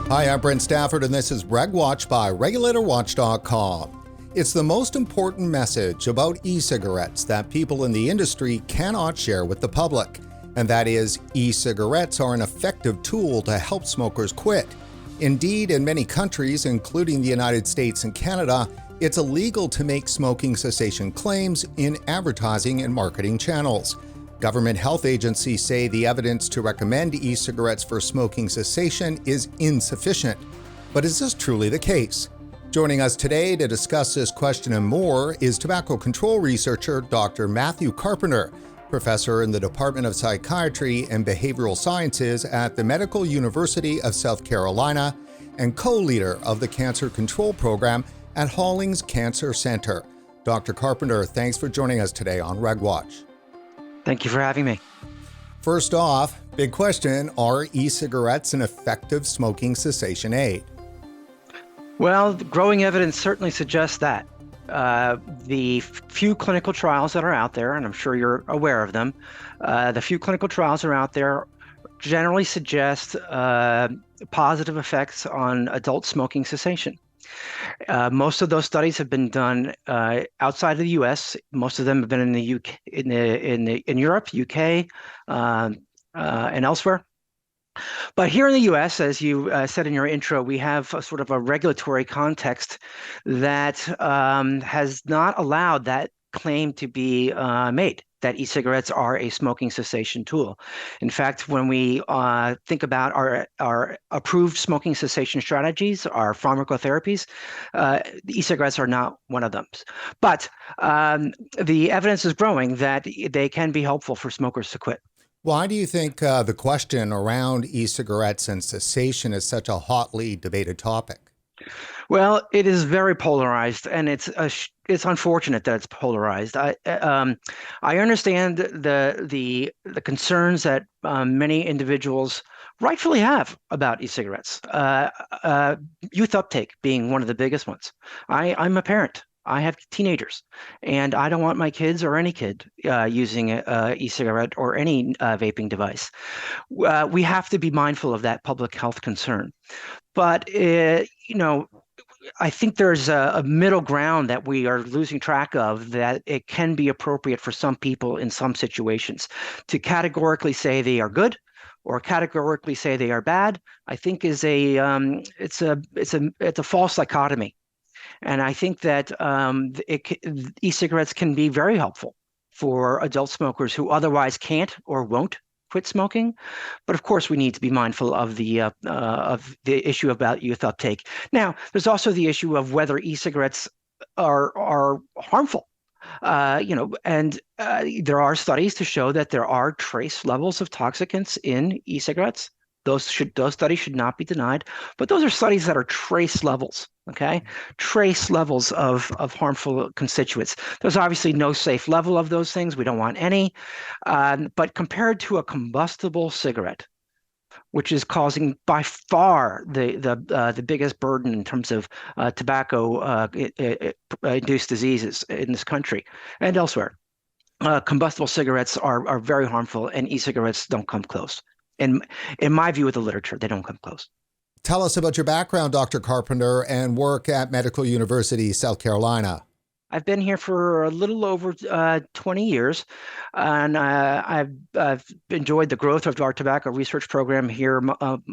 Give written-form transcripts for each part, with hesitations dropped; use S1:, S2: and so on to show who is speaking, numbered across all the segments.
S1: Hi, I'm Brent Stafford, and this is RegWatch by RegulatorWatch.com. It's the most important message about e-cigarettes that people in the industry cannot share with the public, and that is e-cigarettes are an effective tool to help smokers quit. Indeed, in many countries, including the United States and Canada, it's illegal to make smoking cessation claims in advertising and marketing channels. Government health agencies say the evidence to recommend e-cigarettes for smoking cessation is insufficient. But is this truly the case? Joining us today to discuss this question and more is tobacco control researcher Dr. Matthew Carpenter, professor in the Department of Psychiatry and Behavioral Sciences at the Medical University of South Carolina and co-leader of the Cancer Control Program at Hollings Cancer Center. Dr. Carpenter, thanks for joining us today on RegWatch.
S2: Thank you for having me.
S1: First off, big question, are e-cigarettes an effective smoking cessation aid?
S2: Well, the growing evidence certainly suggests that. The few clinical trials that are out there, and I'm sure you're aware of them, the few clinical trials that are out there generally suggest positive effects on adult smoking cessation. Most of those studies have been done outside of the U.S. Most of them have been in the UK, in Europe, UK, and elsewhere. But here in the U.S., as you said in your intro, we have a sort of a regulatory context that has not allowed that claim to be made, that e-cigarettes are a smoking cessation tool. In fact, when we think about our approved smoking cessation strategies, our pharmacotherapies, the e-cigarettes are not one of them. But the evidence is growing that they can be helpful for smokers to quit.
S1: Why do you think the question around e-cigarettes and cessation is such a hotly debated topic?
S2: Well, it is very polarized, and it's unfortunate that it's polarized. I understand the concerns that many individuals rightfully have about e-cigarettes. Youth uptake being one of the biggest ones. I'm a parent. I have teenagers, and I don't want my kids or any kid using an e-cigarette or any vaping device. We have to be mindful of that public health concern. But, I think there's a middle ground that we are losing track of, that it can be appropriate for some people in some situations. To categorically say they are good or categorically say they are bad, I think is it's a false dichotomy. And I think that e-cigarettes can be very helpful for adult smokers who otherwise can't or won't quit smoking. But of course, we need to be mindful of the issue about youth uptake. Now, there's also the issue of whether e-cigarettes are harmful. And there are studies to show that there are trace levels of toxicants in e-cigarettes. Those studies should not be denied, but those are studies that are trace levels, okay? Trace levels of harmful constituents. There's obviously no safe level of those things. We don't want any. But compared to a combustible cigarette, which is causing by far the biggest burden in terms of tobacco-induced diseases in this country and elsewhere, combustible cigarettes are very harmful, and e-cigarettes don't come close. In my view of the literature, they don't come close.
S1: Tell us about your background, Dr. Carpenter, and work at Medical University, South Carolina.
S2: I've been here for a little over 20 years, and I've enjoyed the growth of our tobacco research program here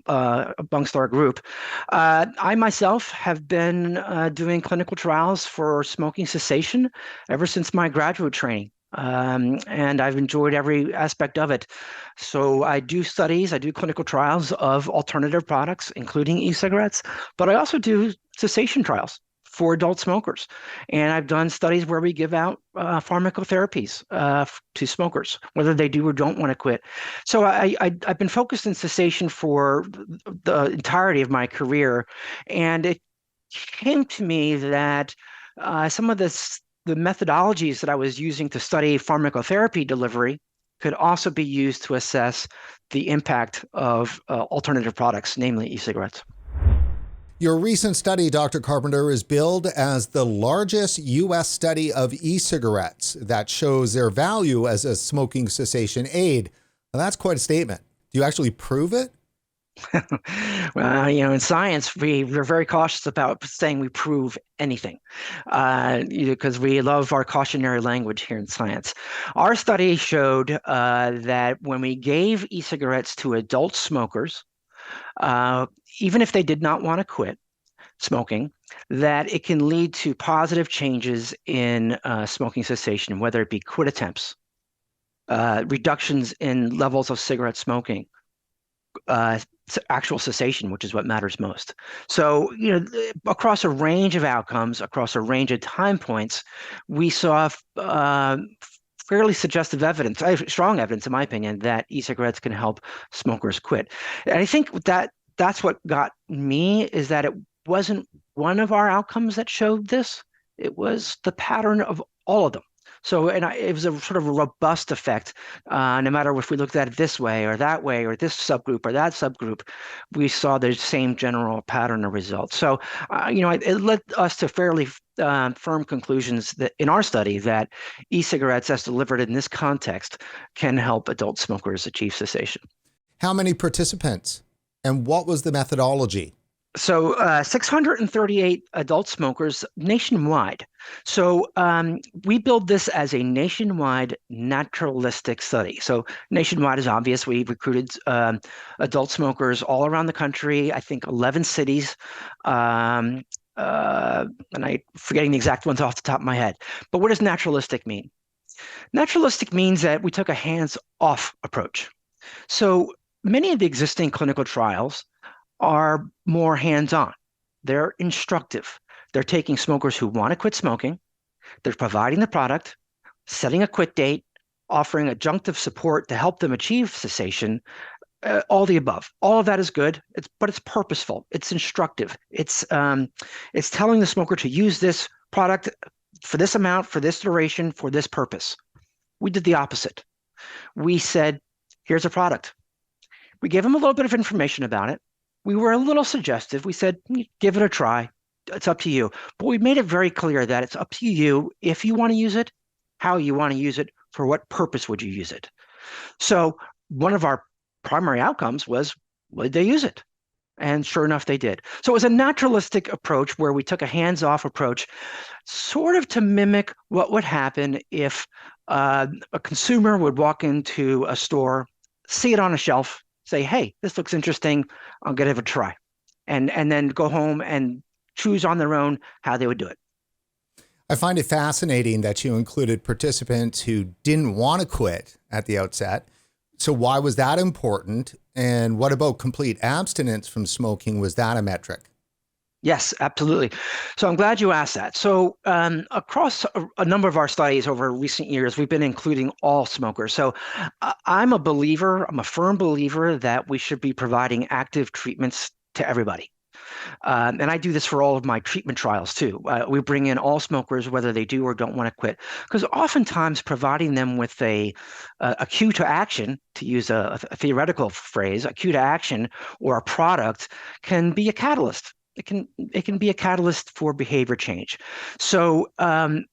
S2: amongst our group. I myself have been doing clinical trials for smoking cessation ever since my graduate training. And I've enjoyed every aspect of it. So I do clinical trials of alternative products, including e-cigarettes, but I also do cessation trials for adult smokers. And I've done studies where we give out pharmacotherapies to smokers, whether they do or don't want to quit. So I've been focused in cessation for the entirety of my career. And it came to me that some of the methodologies that I was using to study pharmacotherapy delivery could also be used to assess the impact of alternative products, namely e-cigarettes.
S1: Your recent study, Dr. Carpenter, is billed as the largest U.S. study of e-cigarettes that shows their value as a smoking cessation aid. Now, that's quite a statement. Do you actually prove it?
S2: Well, in science, we're very cautious about saying we prove anything, because we love our cautionary language here in science. Our study showed that when we gave e-cigarettes to adult smokers, uh, even if they did not want to quit smoking, that it can lead to positive changes in smoking cessation, whether it be quit attempts, reductions in levels of cigarette smoking, uh, actual cessation, which is what matters most. So, across a range of outcomes, across a range of time points, we saw fairly suggestive evidence, strong evidence, in my opinion, that e-cigarettes can help smokers quit. And I think that's what got me, is that it wasn't one of our outcomes that showed this. It was the pattern of all of them. So, it was a sort of a robust effect. No matter if we looked at it this way or that way, or this subgroup or that subgroup, we saw the same general pattern of results. So, it led us to fairly firm conclusions that in our study that e-cigarettes, as delivered in this context, can help adult smokers achieve cessation.
S1: How many participants? And what was the methodology?
S2: So 638 adult smokers nationwide. So we build this as a nationwide naturalistic study. So nationwide is obvious. We recruited adult smokers all around the country, I think 11 cities. And I'm forgetting the exact ones off the top of my head. But what does naturalistic mean? Naturalistic means that we took a hands-off approach. So many of the existing clinical trials are more hands-on. They're instructive. They're taking smokers who want to quit smoking, they're providing the product, setting a quit date, offering adjunctive support to help them achieve cessation, all the above. All of that is good, but it's purposeful. It's instructive. It's telling the smoker to use this product for this amount, for this duration, for this purpose. We did the opposite. We said, here's a product. We gave them a little bit of information about it. We were a little suggestive. We said, give it a try. It's up to you. But we made it very clear that it's up to you if you want to use it, how you want to use it, for what purpose would you use it. So one of our primary outcomes was, would they use it? And sure enough, they did. So it was a naturalistic approach where we took a hands-off approach, sort of to mimic what would happen if a consumer would walk into a store, see it on a shelf, say, hey, this looks interesting, I'll give it a try. And then go home and choose on their own how they would do it.
S1: I find it fascinating that you included participants who didn't want to quit at the outset. So why was that important? And what about complete abstinence from smoking? Was that a metric?
S2: Yes, absolutely. So I'm glad you asked that. So across a number of our studies over recent years, we've been including all smokers. So I'm a firm believer that we should be providing active treatments to everybody. And I do this for all of my treatment trials too. We bring in all smokers, whether they do or don't want to quit, because oftentimes providing them with a cue to action, to use a theoretical phrase, a cue to action or a product can be a catalyst. It can be a catalyst for behavior change. So, and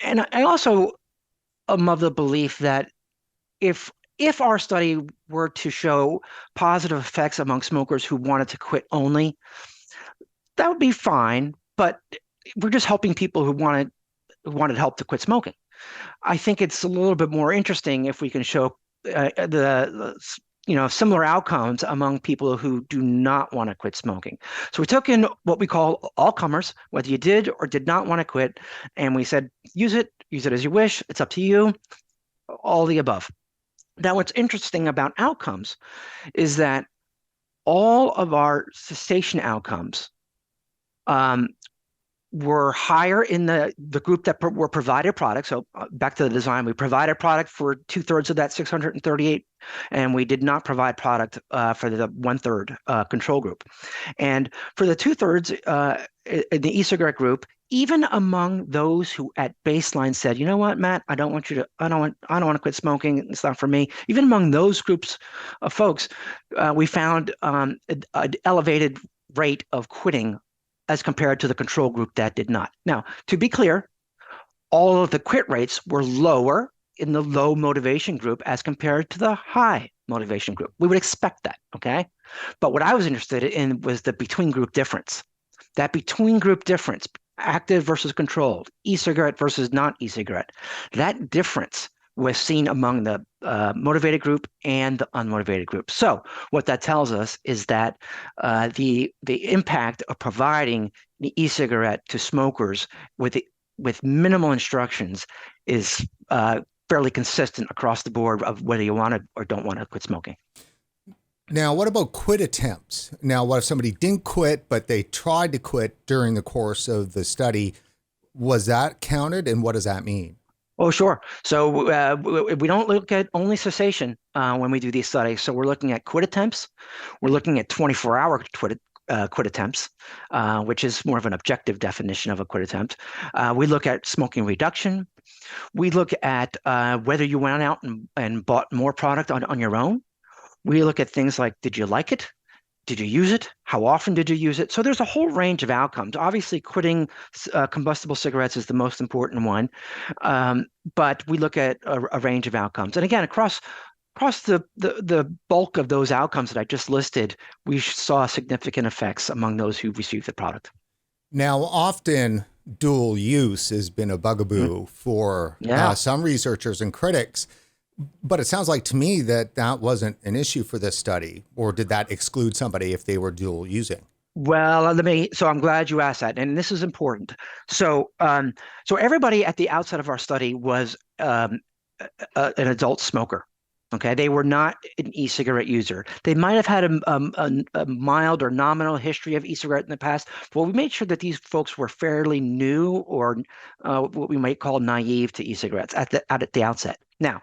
S2: I also am of the belief that if our study were to show positive effects among smokers who wanted to quit only, that would be fine. But we're just helping people who wanted help to quit smoking. I think it's a little bit more interesting if we can show the similar outcomes among people who do not want to quit smoking. So we took in what we call all comers, whether you did or did not want to quit, and we said, use it as you wish. It's up to you, all the above. Now, what's interesting about outcomes is that all of our cessation outcomes were higher in the group that were provided product. So back to the design, we provided product for 2/3 of that 638, and we did not provide product for the 1/3 control group. And for the 2/3 in the e-cigarette group, even among those who at baseline said, you know what, Matt, I don't want to quit smoking. It's not for me. Even among those groups of folks, we found an elevated rate of quitting as compared to the control group that did not. Now, to be clear, all of the quit rates were lower in the low motivation group as compared to the high motivation group. We would expect that, okay? But what I was interested in was the between group difference. That between group difference, active versus controlled, e-cigarette versus not e-cigarette, that difference was seen among the motivated group and the unmotivated group. So what that tells us is that the impact of providing the e-cigarette to smokers with minimal instructions is fairly consistent across the board of whether you want to or don't want to quit smoking.
S1: Now, what about quit attempts? Now, what if somebody didn't quit, but they tried to quit during the course of the study? Was that counted, and what does that mean?
S2: Oh, sure. So we don't look at only cessation when we do these studies. So we're looking at quit attempts. We're looking at 24-hour quit attempts, which is more of an objective definition of a quit attempt. We look at smoking reduction. We look at whether you went out and bought more product on your own. We look at things like, did you like it? Did you use it? How often did you use it? So there's a whole range of outcomes. Obviously, quitting combustible cigarettes is the most important one, but we look at a range of outcomes. And again, across the bulk of those outcomes that I just listed, we saw significant effects among those who received the product.
S1: Now, often dual use has been a bugaboo for some researchers and critics. But it sounds like to me that wasn't an issue for this study, or did that exclude somebody if they were dual using?
S2: Well, so I'm glad you asked that, and this is important. So everybody at the outset of our study was an adult smoker. Okay, they were not an e-cigarette user. They might have had a mild or nominal history of e-cigarette in the past, but we made sure that these folks were fairly new or what we might call naive to e-cigarettes at the outset. Now,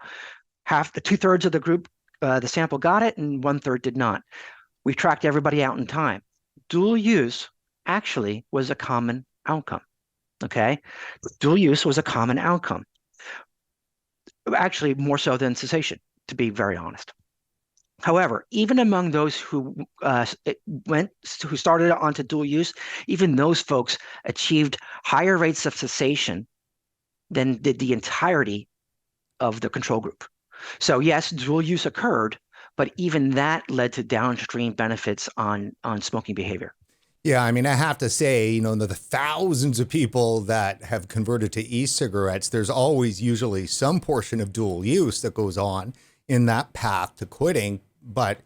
S2: two-thirds of the group, the sample got it, and 1/3 did not. We tracked everybody out in time. Dual use actually was a common outcome. Okay, dual use was a common outcome. Actually, more so than cessation, to be very honest. However, even among those who started onto dual use, even those folks achieved higher rates of cessation than did the entirety of the control group. So yes, dual use occurred, but even that led to downstream benefits on smoking behavior.
S1: Yeah, I mean, I have to say, the thousands of people that have converted to e-cigarettes, there's always usually some portion of dual use that goes on in that path to quitting. But,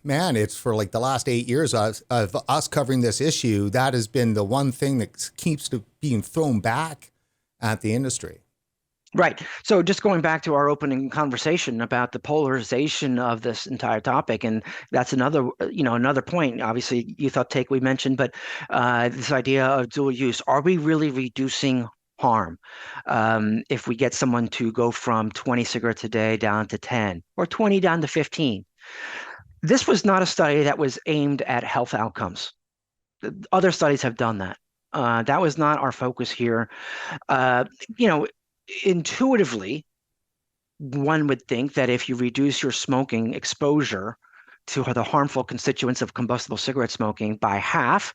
S1: man, it's for like the last 8 years of us covering this issue, that has been the one thing that keeps being thrown back at the industry.
S2: Right. So just going back to our opening conversation about the polarization of this entire topic, and that's another point, obviously youth uptake we mentioned, but this idea of dual use, are we really reducing harm if we get someone to go from 20 cigarettes a day down to 10 or 20 down to 15? This was not a study that was aimed at health outcomes. Other studies have done that. That was not our focus here. Intuitively, one would think that if you reduce your smoking exposure to the harmful constituents of combustible cigarette smoking by half,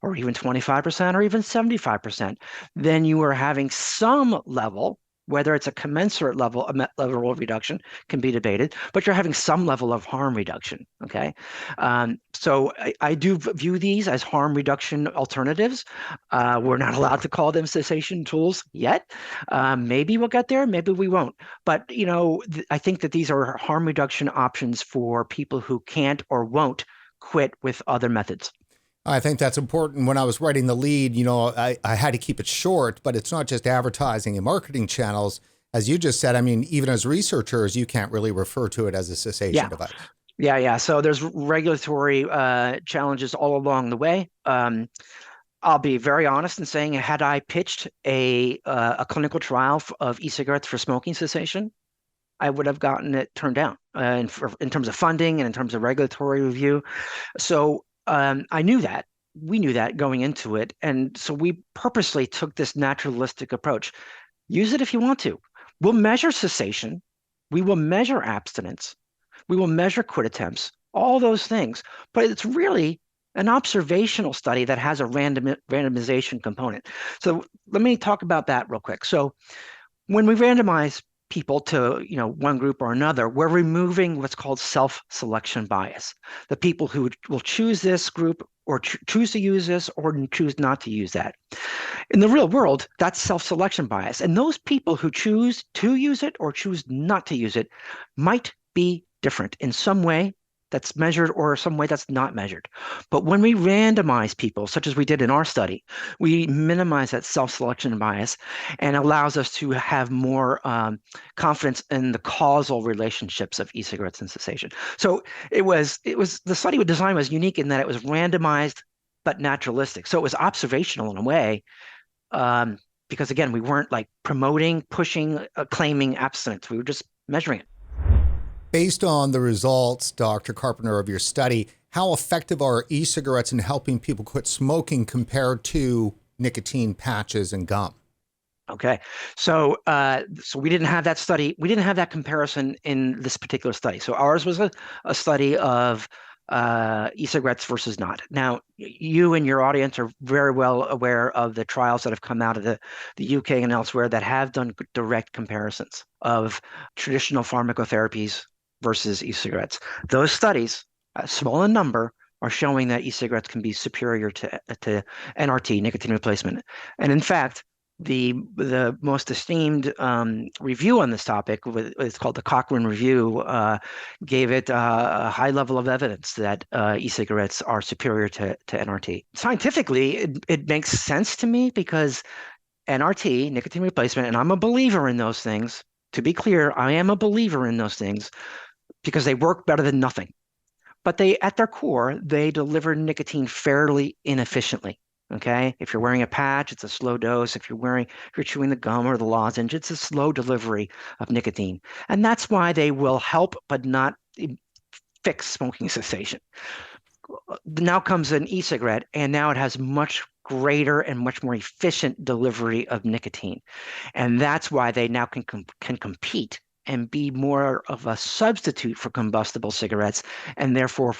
S2: or even 25%, or even 75%, then you are having some level, whether it's a commensurate level of reduction can be debated, but you're having some level of harm reduction, okay? So I do view these as harm reduction alternatives. We're not allowed to call them cessation tools yet. Maybe we'll get there, maybe we won't. But, I think that these are harm reduction options for people who can't or won't quit with other methods.
S1: I think that's important. When I was writing the lead, I had to keep it short, but it's not just advertising and marketing channels. As you just said, I mean, even as researchers, you can't really refer to it as a cessation device.
S2: Yeah. So there's regulatory challenges all along the way. I'll be very honest in saying, had I pitched a clinical trial of e-cigarettes for smoking cessation, I would have gotten it turned down in terms of funding and in terms of regulatory review. So I knew that. We knew that going into it. And so we purposely took this naturalistic approach. Use it if you want to. We'll measure cessation. We will measure abstinence. We will measure quit attempts, all those things. But it's really an observational study that has a randomization component. So let me talk about that real quick. So when we randomize people to, one group or another, we're removing what's called self-selection bias. The people who will choose this group or choose to use this or choose not to use that. In the real world, that's self-selection bias. And those people who choose to use it or choose not to use it might be different in some way that's measured or some way that's not measured. But when we randomize people, such as we did in our study, we minimize that self-selection bias and allows us to have more confidence in the causal relationships of e-cigarettes and cessation. So the study design was unique in that it was randomized but naturalistic. So it was observational in a way, because again, we weren't like promoting, pushing, claiming abstinence. We were just measuring it.
S1: Based on the results, Dr. Carpenter, of your study, how effective are e-cigarettes in helping people quit smoking compared to nicotine patches and gum?
S2: Okay, so we didn't have that study. We didn't have that comparison in this particular study. So ours was a study of e-cigarettes versus not. Now, you and your audience are very well aware of the trials that have come out of the UK and elsewhere that have done direct comparisons of traditional pharmacotherapies versus e-cigarettes. Those studies, small in number, are showing that e-cigarettes can be superior to NRT, nicotine replacement. And in fact, the most esteemed review on this topic, it's called the Cochrane Review, gave it a high level of evidence that e-cigarettes are superior to NRT. Scientifically, it makes sense to me because NRT, nicotine replacement, and I'm a believer in those things. To be clear, I am a believer in those things because they work better than nothing. But at their core, they deliver nicotine fairly inefficiently. Okay, if you're wearing a patch, it's a slow dose. If you're chewing the gum or the lozenge, it's a slow delivery of nicotine. And that's why they will help, but not fix smoking cessation. Now comes an e-cigarette, and now it has much greater and much more efficient delivery of nicotine. And that's why they now can compete and be more of a substitute for combustible cigarettes, and therefore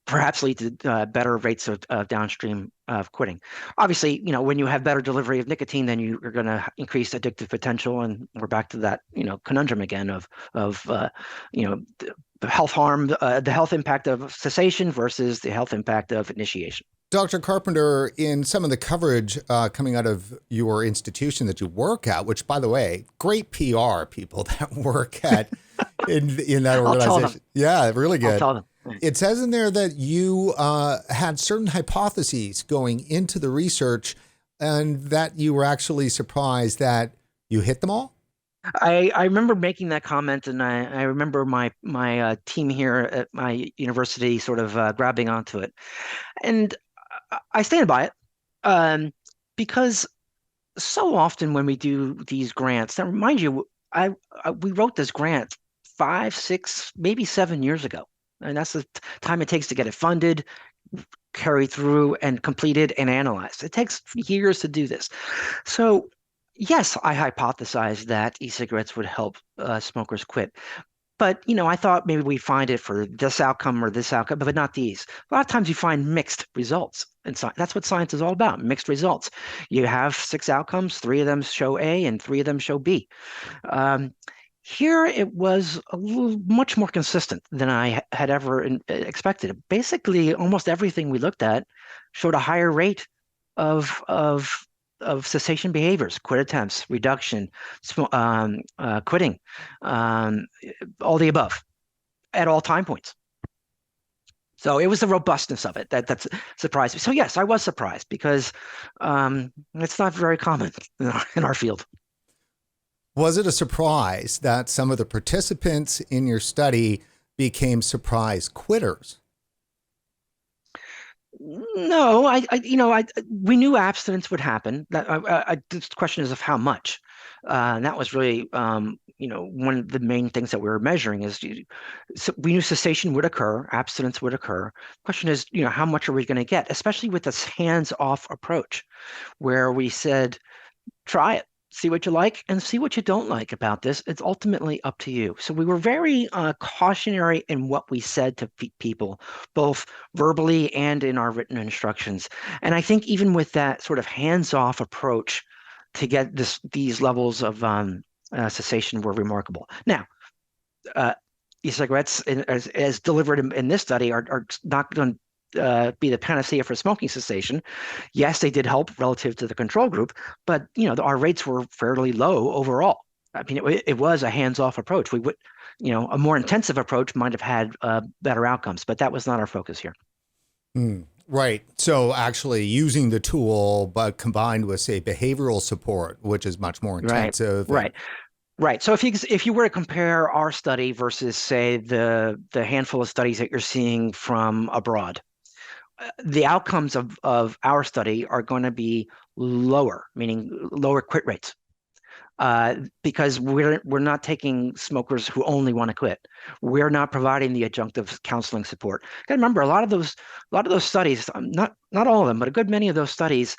S2: perhaps lead to better rates of downstream of quitting. Obviously, when you have better delivery of nicotine, then you're going to increase addictive potential, and we're back to that conundrum again of the health harm, the health impact of cessation versus the health impact of initiation.
S1: Dr. Carpenter, in some of the coverage coming out of your institution that you work at, which, by the way, great PR people that work at in that organization. Yeah, really good.
S2: I'll tell them.
S1: It says in there that you had certain hypotheses going into the research and that you were actually surprised that you hit them all?
S2: I remember making that comment, and I remember my team here at my university sort of grabbing onto it. And I stand by it because so often when we do these grants, now remind you, we wrote this grant 5, 6, maybe 7 years ago. And that's the time it takes to get it funded, carried through, and completed and analyzed. It takes years to do this. So yes, I hypothesized that e-cigarettes would help smokers quit. But, I thought maybe we'd find it for this outcome or this outcome, but not these. A lot of times you find mixed results. And that's what science is all about, mixed results. You have 6 outcomes, 3 of them show A and 3 of them show B. Here it was much more consistent than I had ever expected. Basically, almost everything we looked at showed a higher rate of cessation behaviors, quit attempts, reduction, quitting, all the above at all time points. So it was the robustness of it that surprised me. So yes, I was surprised because it's not very common in our field.
S1: Was it a surprise that some of the participants in your study became surprise quitters?
S2: No, we knew abstinence would happen. The question is of how much. And that was really, one of the main things that we were measuring is, so we knew cessation would occur, abstinence would occur. Question is, how much are we going to get, especially with this hands-off approach, where we said, try it. See what you like and see what you don't like about this. It's ultimately up to you. So we were very cautionary in what we said to people, both verbally and in our written instructions. And I think even with that sort of hands-off approach, to get these levels of cessation were remarkable. Now, e-cigarettes, as delivered in this study, are not going to be the panacea for smoking cessation. Yes, they did help relative to the control group, but our rates were fairly low overall. I mean, it was a hands-off approach. We would, a more intensive approach might have had better outcomes, but that was not our focus here.
S1: Right. So actually using the tool, but combined with, say, behavioral support, which is much more intensive.
S2: Right. Right. So if you were to compare our study versus, say, the handful of studies that you're seeing from abroad, the outcomes of our study are going to be lower, meaning lower quit rates. Because we're not taking smokers who only want to quit. We're not providing the adjunctive counseling support. Got to remember, a lot of those studies, not all of them, but a good many of those studies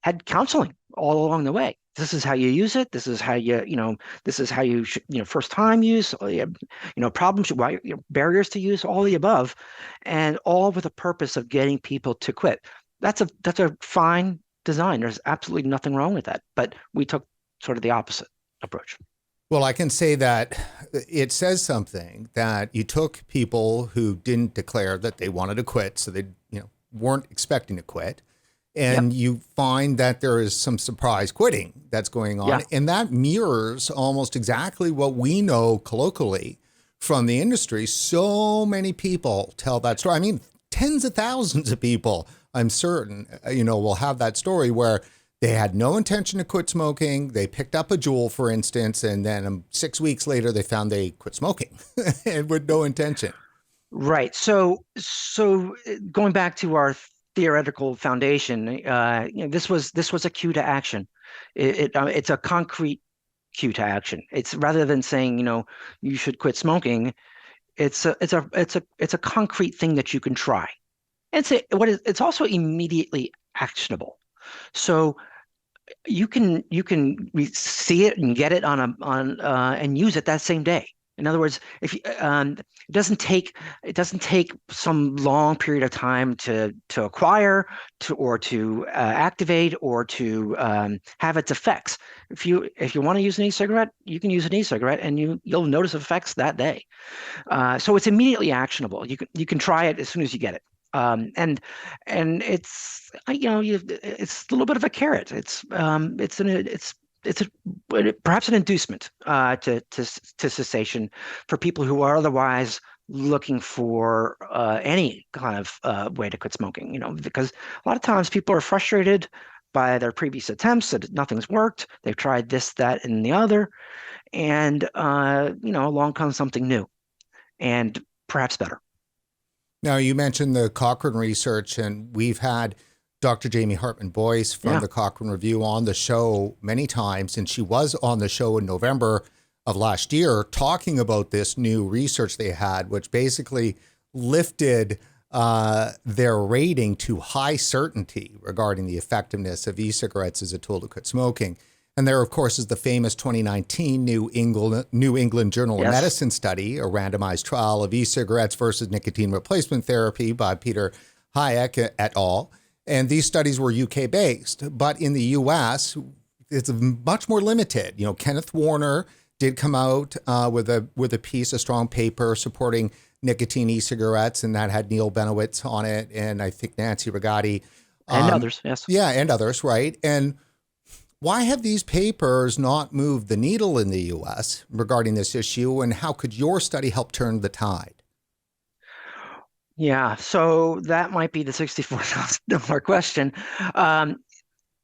S2: had counseling all along the way. This is how you use it. This is how this is how you should, first time use, problems, barriers to use, all the above, and all with a purpose of getting people to quit. That's a fine design. There's absolutely nothing wrong with that. But we took sort of the opposite approach.
S1: Well, I can say that it says something that you took people who didn't declare that they wanted to quit, so they weren't expecting to quit, and you find that there is some surprise quitting that's going on, and that mirrors almost exactly what we know colloquially from the industry. So many people tell that story. I mean, tens of thousands of people, I'm certain, will have that story where they had no intention to quit smoking. They picked up a Juul, for instance, and then 6 weeks later, they found they quit smoking and with no intention.
S2: Right. So going back to our theoretical foundation, this was a cue to action. It's a concrete cue to action. It's rather than saying you should quit smoking. It's a concrete thing that you can try. It's also immediately actionable. So you can see it and get it and use it that same day. In other words, if it doesn't take some long period of time to acquire, or to activate, or to have its effects. If you want to use an e-cigarette, you can use an e-cigarette, and you'll notice effects that day. So it's immediately actionable. You can try it as soon as you get it. And it's it's a little bit of a carrot. It's perhaps an inducement to cessation for people who are otherwise looking for any kind of way to quit smoking. Because a lot of times people are frustrated by their previous attempts that nothing's worked. They've tried this, that, and the other, and along comes something new, and perhaps better.
S1: Now, you mentioned the Cochrane research, and we've had Dr. Jamie Hartmann-Boyce from the Cochrane Review on the show many times, and she was on the show in November of last year talking about this new research they had, which basically lifted their rating to high certainty regarding the effectiveness of e-cigarettes as a tool to quit smoking. And there, of course, is the famous 2019 New England Journal of Medicine study, a randomized trial of e-cigarettes versus nicotine replacement therapy by Peter Hayek et al. And these studies were UK-based, but in the US, it's much more limited. Kenneth Warner did come out with a piece, a strong paper supporting nicotine e-cigarettes, and that had Neil Benowitz on it, and I think Nancy Rigotti.
S2: And others, yes.
S1: Yeah, and others, right? And why have these papers not moved the needle in the U.S. regarding this issue, and how could your study help turn the tide?
S2: Yeah, so that might be the $64,000 question.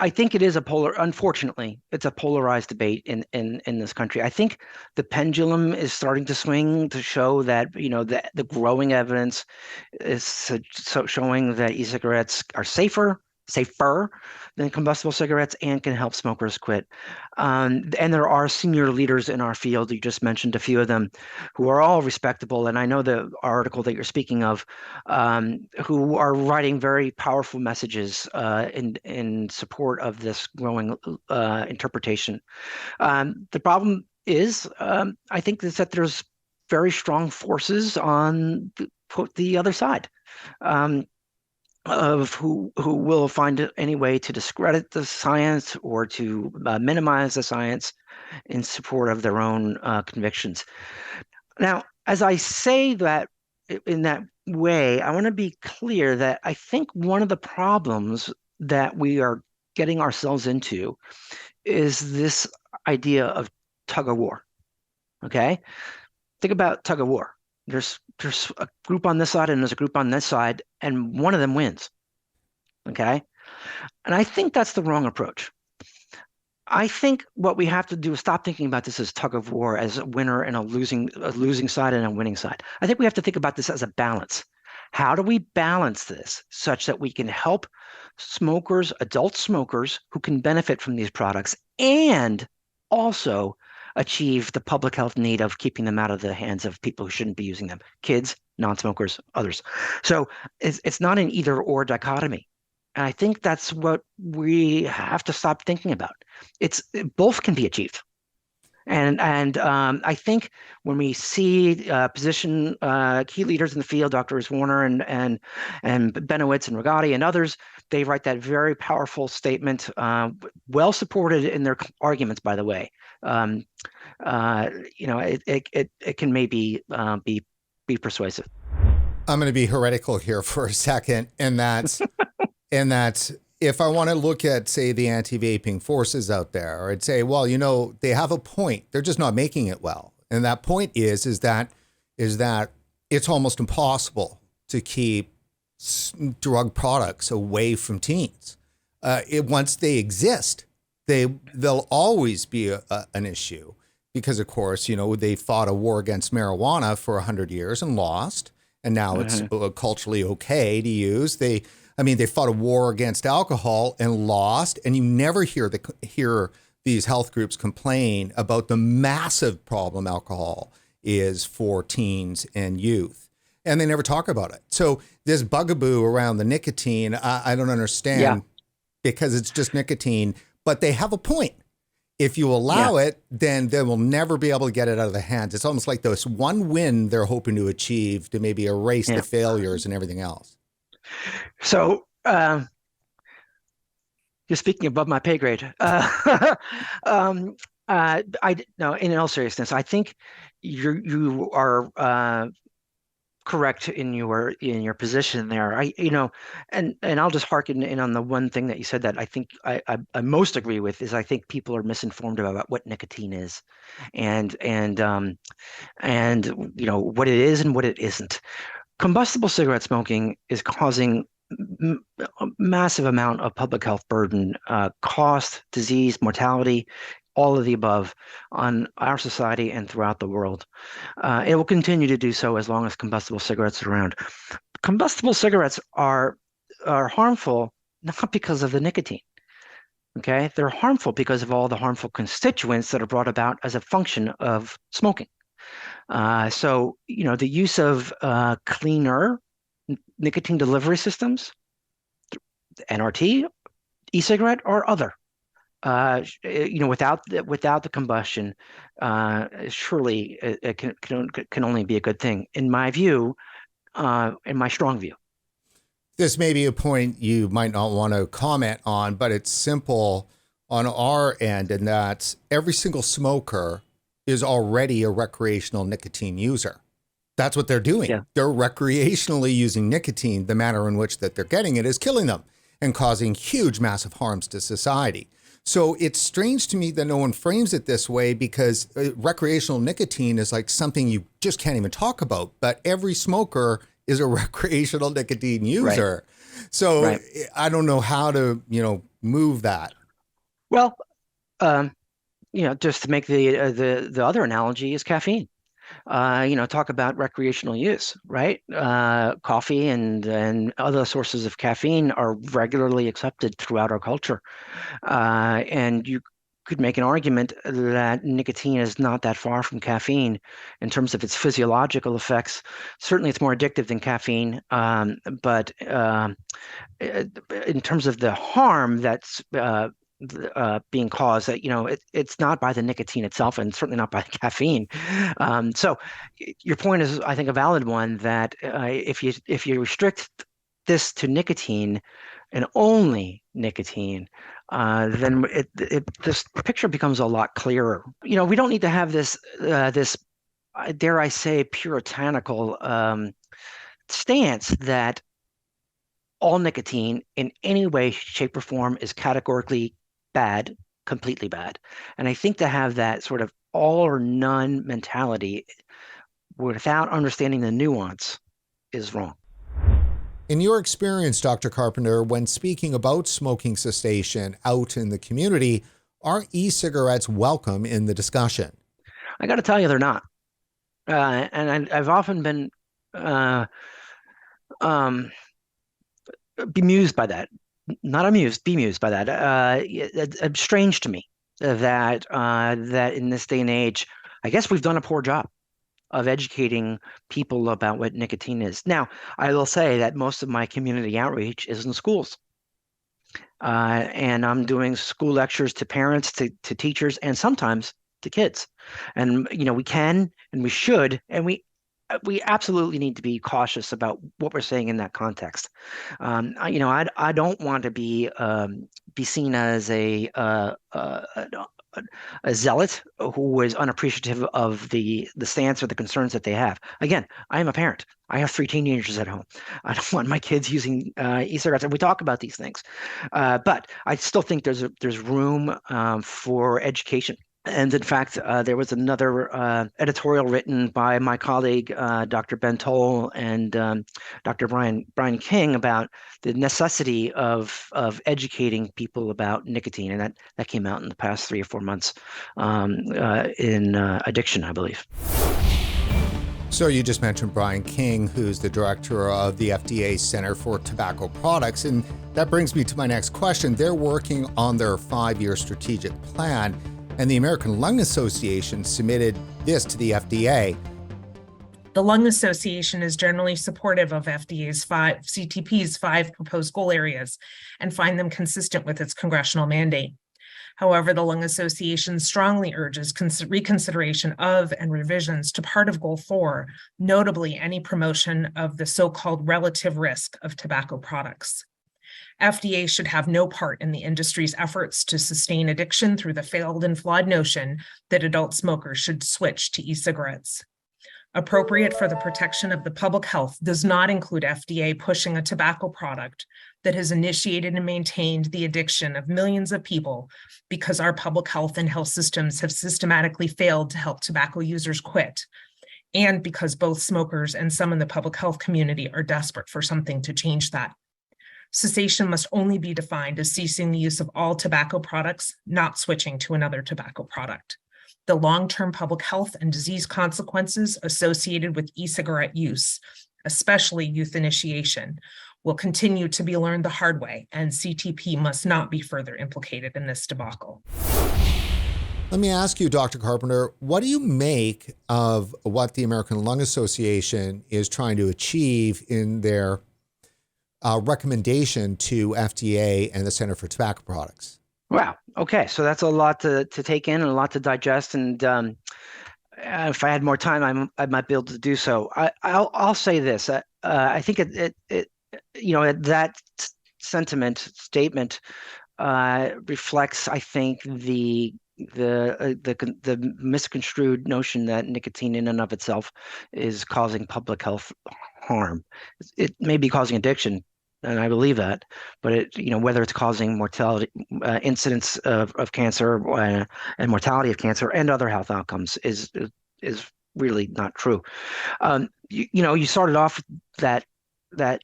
S2: I think it is unfortunately, it's a polarized debate in this country. I think the pendulum is starting to swing to show that, the growing evidence is showing that e-cigarettes are safer than combustible cigarettes and can help smokers quit. And there are senior leaders in our field, you just mentioned a few of them, who are all respectable. And I know the article that you're speaking of, who are writing very powerful messages in support of this growing interpretation. The problem is, I think, is that there's very strong forces on the other side. of who will find any way to discredit the science or to minimize the science in support of their own convictions. Now, as I say that in that way, I want to be clear that I think one of the problems that we are getting ourselves into is this idea of tug of war. Okay? Think about tug of war. There's a group on this side and there's a group on this side, and one of them wins. Okay? And I think that's the wrong approach. I think what we have to do is stop thinking about this as tug of war, as a winner and a losing side and a winning side. I think we have to think about this as a balance. How do we balance this such that we can help smokers, adult smokers who can benefit from these products, and also achieve the public health need of keeping them out of the hands of people who shouldn't be using them, kids, non-smokers, others. So it's not an either or dichotomy. And I think that's what we have to stop thinking about. It's both can be achieved. And I think when we see position key leaders in the field, Doctors Warner and Benowitz and Rigotti and others, they write that very powerful statement, well supported in their arguments, by the way. It can maybe be persuasive.
S1: I'm going to be heretical here for a second, and that's if I want to look at, say, the anti-vaping forces out there, I'd say, well, they have a point. They're just not making it well. And that point is that it's almost impossible to keep drug products away from teens. Once they exist, they'll always be an issue because, of course, they fought a war against marijuana for 100 years and lost, and now it's culturally okay to use. They fought a war against alcohol and lost, and you never hear these health groups complain about the massive problem alcohol is for teens and youth, and they never talk about it. So this bugaboo around the nicotine, I don't understand because it's just nicotine, but they have a point. If you allow it, then they will never be able to get it out of the hands. It's almost like this one win they're hoping to achieve to maybe erase the failures and everything else.
S2: So you're speaking above my pay grade. No, in all seriousness, I think you are correct in your position there. And I'll just harken in on the one thing that you said that I think I most agree with is I think people are misinformed about what nicotine is, and what it is and what it isn't. Combustible cigarette smoking is causing a massive amount of public health burden, cost, disease, mortality, all of the above on our society and throughout the world. It will continue to do so as long as combustible cigarettes are around. Combustible cigarettes are harmful not because of the nicotine. Okay, they're harmful because of all the harmful constituents that are brought about as a function of smoking. So, the use of cleaner nicotine delivery systems, NRT, e-cigarette, or other, without the combustion, surely it can only be a good thing, in my view, in my strong view.
S1: This may be a point you might not want to comment on, but it's simple on our end in that every single smoker is already a recreational nicotine user. That's what they're doing. Yeah. They're recreationally using nicotine. The manner in which that they're getting it is killing them and causing huge, massive harms to society. So it's strange to me that no one frames it this way because recreational nicotine is like something you just can't even talk about. But every smoker is a recreational nicotine user. Right. So I don't know how to, move that.
S2: Well, just to make the other analogy is caffeine. Talk about recreational use, right? Coffee and other sources of caffeine are regularly accepted throughout our culture. And you could make an argument that nicotine is not that far from caffeine in terms of its physiological effects. Certainly, it's more addictive than caffeine, but in terms of the harm that's being caused, that it's not by the nicotine itself, and certainly not by caffeine. So your point is, I think, a valid one, that if you restrict this to nicotine and only nicotine, then this picture becomes a lot clearer. We don't need to have this dare I say puritanical stance that all nicotine in any way, shape, or form is categorically bad, completely bad. And I think to have that sort of all or none mentality without understanding the nuance is wrong.
S1: In your experience, Dr. Carpenter, when speaking about smoking cessation out in the community, are e-cigarettes welcome in the discussion?
S2: I got to tell you, they're not. And I've often been bemused by that. Not amused, bemused by that. It's strange to me that in this day and age, I guess we've done a poor job of educating people about what nicotine is. Now, I will say that most of my community outreach is in schools. And I'm doing school lectures to parents, to teachers, and sometimes to kids. And, we can and we should, and we absolutely need to be cautious about what we're saying in that context. I don't want to be seen as a zealot who is unappreciative of the stance or the concerns that they have. Again, I am a parent. I have 3 teenagers at home. I don't want my kids using e-cigarettes, and we talk about these things. But I still think there's room for education. And in fact, there was another editorial written by my colleague, Dr. Ben Toll and Dr. Brian King about the necessity of educating people about nicotine. And that came out in the past 3 or 4 months in Addiction, I believe.
S1: So you just mentioned Brian King, who's the director of the FDA Center for Tobacco Products. And that brings me to my next question. They're working on their 5-year strategic plan, and the American Lung Association submitted this to the FDA.
S3: The Lung Association is generally supportive of CTP's 5 proposed goal areas and find them consistent with its congressional mandate. However, the Lung Association strongly urges reconsideration of and revisions to part of Goal 4, notably any promotion of the so-called relative risk of tobacco products. FDA should have no part in the industry's efforts to sustain addiction through the failed and flawed notion that adult smokers should switch to e-cigarettes. Appropriate for the protection of the public health does not include FDA pushing a tobacco product that has initiated and maintained the addiction of millions of people because our public health and health systems have systematically failed to help tobacco users quit, and because both smokers and some in the public health community are desperate for something to change that. Cessation must only be defined as ceasing the use of all tobacco products, not switching to another tobacco product. The long-term public health and disease consequences associated with e-cigarette use, especially youth initiation, will continue to be learned the hard way, and CTP must not be further implicated in this debacle.
S1: Let me ask you, Dr. Carpenter, what do you make of what the American Lung Association is trying to achieve in their recommendation to FDA and the Center for Tobacco Products?
S2: Wow. Okay. So that's a lot to take in and a lot to digest. And if I had more time, I might be able to do so. I'll say this. I think that statement reflects, I think, the misconstrued notion that nicotine in and of itself is causing public health harm. It may be causing addiction, and I believe that, but whether it's causing mortality, incidence of cancer and mortality of cancer and other health outcomes is really not true. You started off that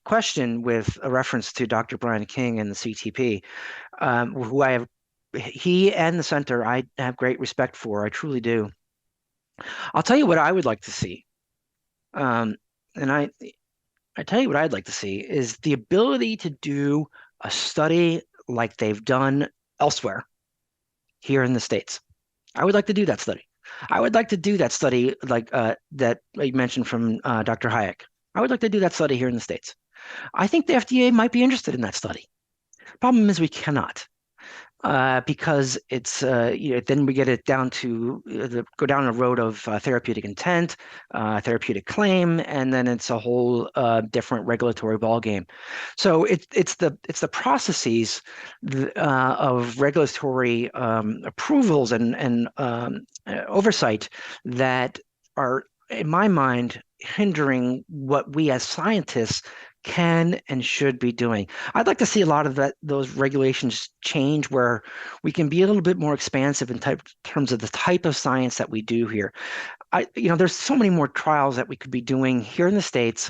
S2: question with a reference to Dr. Brian King and the CTP, who he and the center I have great respect for. I truly do. I'll tell you what I would like to see, and I tell you what I'd like to see is the ability to do a study like they've done elsewhere here in the States. I would like to do that study. I would like to do that study like that you mentioned from Dr. Hayek. I would like to do that study here in the States. I think the FDA might be interested in that study. Problem is we cannot. because it's then we get it down to go down the road of therapeutic intent, therapeutic claim, and then it's a whole different regulatory ballgame. So it's the processes of regulatory approvals and oversight that are, in my mind, hindering what we as scientists can and should be doing. I'd like to see a lot of those regulations change where we can be a little bit more expansive in terms of the type of science that we do here. There's so many more trials that we could be doing here in the States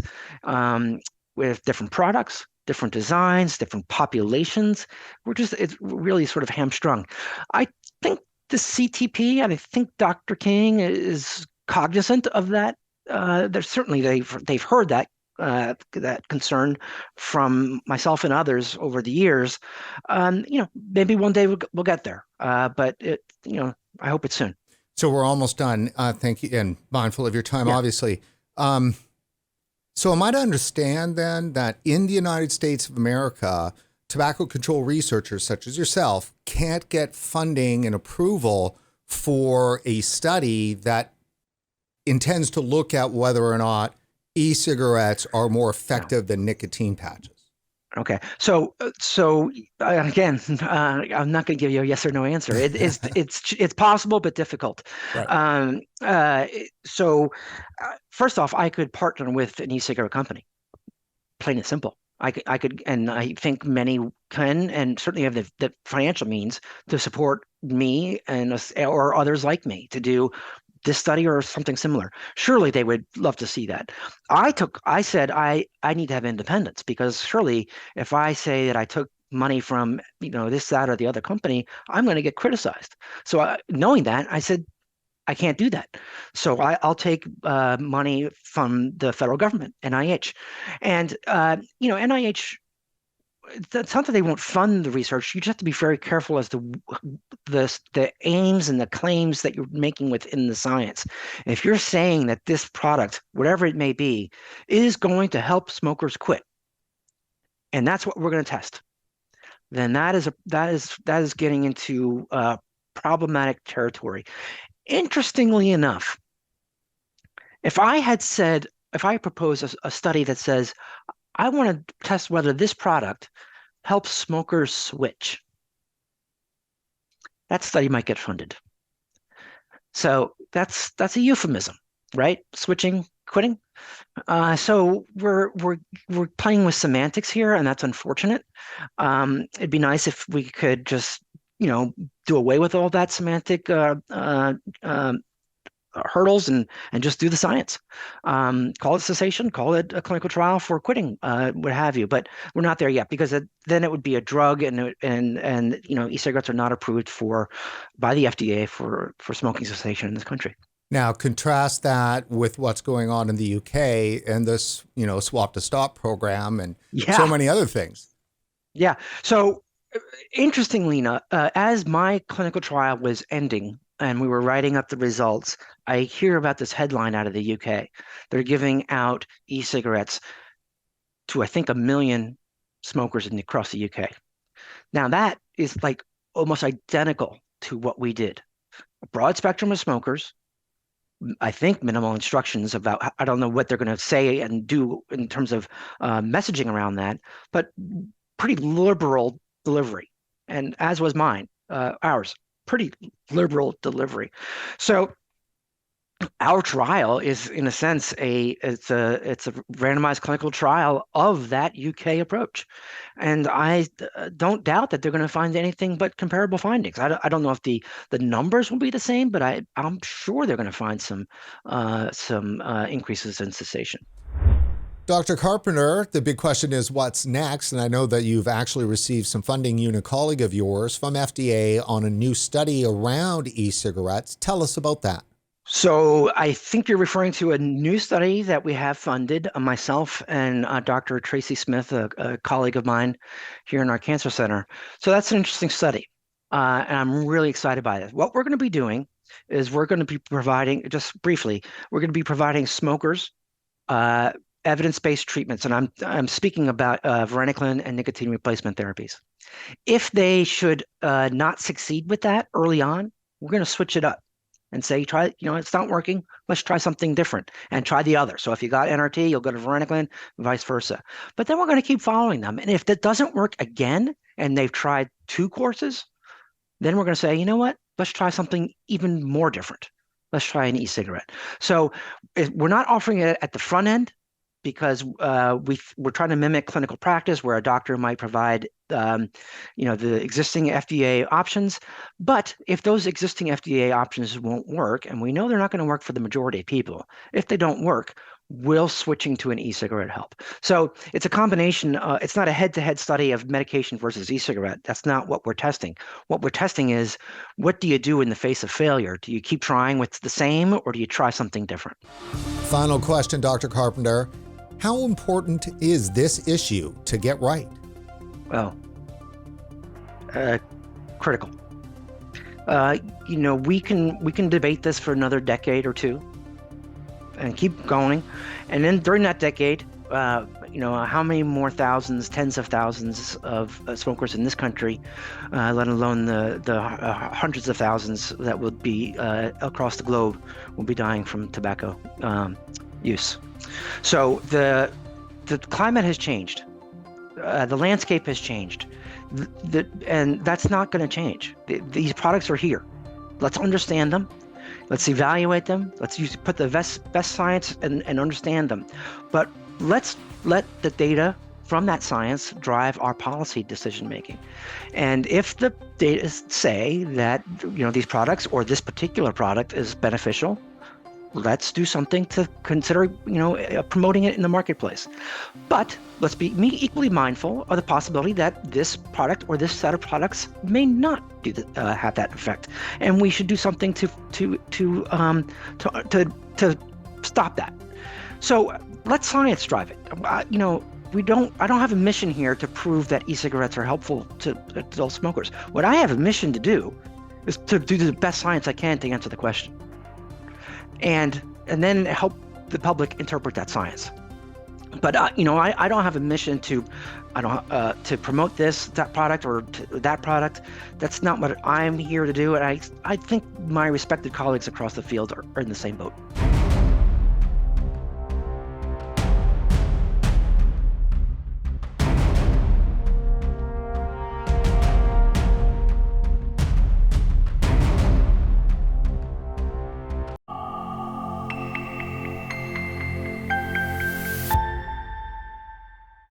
S2: with different products, different designs, different populations. It's really sort of hamstrung. I think the CTP, and I think Dr. King is cognizant of that. They've heard that concern from myself and others over the years. Maybe one day we'll get there, but I hope it's soon.
S1: So we're almost done. Thank you, and mindful of your time, obviously. So am I to understand then that in the United States of America, tobacco control researchers such as yourself can't get funding and approval for a study that intends to look at whether or not e-cigarettes are more effective than nicotine patches?
S2: Okay, so again, I'm not going to give you a yes or no answer. It's possible but difficult. Right. First off, I could partner with an e-cigarette company, plain and simple. I could, and I think many can, and certainly have the financial means to support me or others like me to do this study or something similar. Surely they would love to see that. I said I need to have independence, because surely if I say that I took money from this, that, or the other company, I'm going to get criticized. So knowing that, I said I can't do that. So I'll take money from the federal government, NIH, and NIH. It's not that they won't fund the research. You just have to be very careful as to the aims and the claims that you're making within the science. If you're saying that this product, whatever it may be, is going to help smokers quit, and that's what we're going to test, then that is getting into problematic territory. Interestingly enough, if I propose a study that says, I want to test whether this product helps smokers switch, that study might get funded. So that's a euphemism, right? Switching, quitting. So we're playing with semantics here, and that's unfortunate. It'd be nice if we could just do away with all that semantic hurdles and just do the science. Call it cessation, call it a clinical trial for quitting, what have you. But we're not there yet, because then it would be a drug, and e-cigarettes are not approved by the FDA for smoking cessation in this country.
S1: Now, contrast that with what's going on in the UK and this, Swap to Stop program and so many other things.
S2: Yeah. So interestingly enough, as my clinical trial was ending and we were writing up the results, I hear about this headline out of the UK. They're giving out e-cigarettes to, I think, 1 million smokers across the UK. Now, that is like almost identical to what we did. A broad spectrum of smokers, I think minimal instructions about, I don't know what they're going to say and do in terms of messaging around that, but pretty liberal delivery. And as was ours, pretty liberal delivery. So our trial is, in a sense, it's a randomized clinical trial of that UK approach, and I don't doubt that they're going to find anything but comparable findings. I don't know if the numbers will be the same, but I'm sure they're going to find some increases in cessation.
S1: Dr. Carpenter, the big question is what's next? And I know that you've actually received some funding, you and a colleague of yours, from FDA on a new study around e-cigarettes. Tell us about that.
S2: So I think you're referring to a new study that we have funded, myself and Dr. Tracy Smith, a colleague of mine here in our cancer center. So that's an interesting study, and I'm really excited by it. What we're going to be doing is we're going to be providing, just briefly, we're going to be providing smokers evidence-based treatments, and I'm speaking about varenicline and nicotine replacement therapies. If they should not succeed with that early on, we're going to switch it up and say, try, it's not working. Let's try something different and try the other. So if you got NRT, you'll go to varenicline, vice versa. But then we're going to keep following them. And if that doesn't work again, and they've tried 2 courses, then we're going to say, you know what? Let's try something even more different. Let's try an e-cigarette. So we're not offering it at the front end, because we're trying to mimic clinical practice where a doctor might provide the existing FDA options. But if those existing FDA options won't work, and we know they're not going to work for the majority of people, if they don't work, will switching to an e-cigarette help? So it's a combination. It's not a head-to-head study of medication versus e-cigarette. That's not what we're testing. What we're testing is, what do you do in the face of failure? Do you keep trying with the same, or do you try something different?
S1: Final question, Dr. Carpenter. How important is this issue to get right?
S2: Well, critical. We can debate this for another decade or 2 and keep going. And then during that decade, how many more thousands, tens of thousands of smokers in this country, let alone the hundreds of thousands that will be across the globe, will be dying from tobacco use. So the climate has changed. The landscape has changed. And that's not going to change. These products are here. Let's understand them. Let's evaluate them. Let's put the best science and understand them. But let's let the data from that science drive our policy decision making. And if the data say that these products or this particular product is beneficial, let's do something to consider, promoting it in the marketplace. But let's be equally mindful of the possibility that this product or this set of products may not have that effect, and we should do something to stop that. So let science drive it. I don't have a mission here to prove that e-cigarettes are helpful to adult smokers. What I have a mission to do is to do the best science I can to answer the question. And then help the public interpret that science. But I don't have a mission to promote that product or that product. That's not what I'm here to do. And I think my respected colleagues across the field are in the same boat.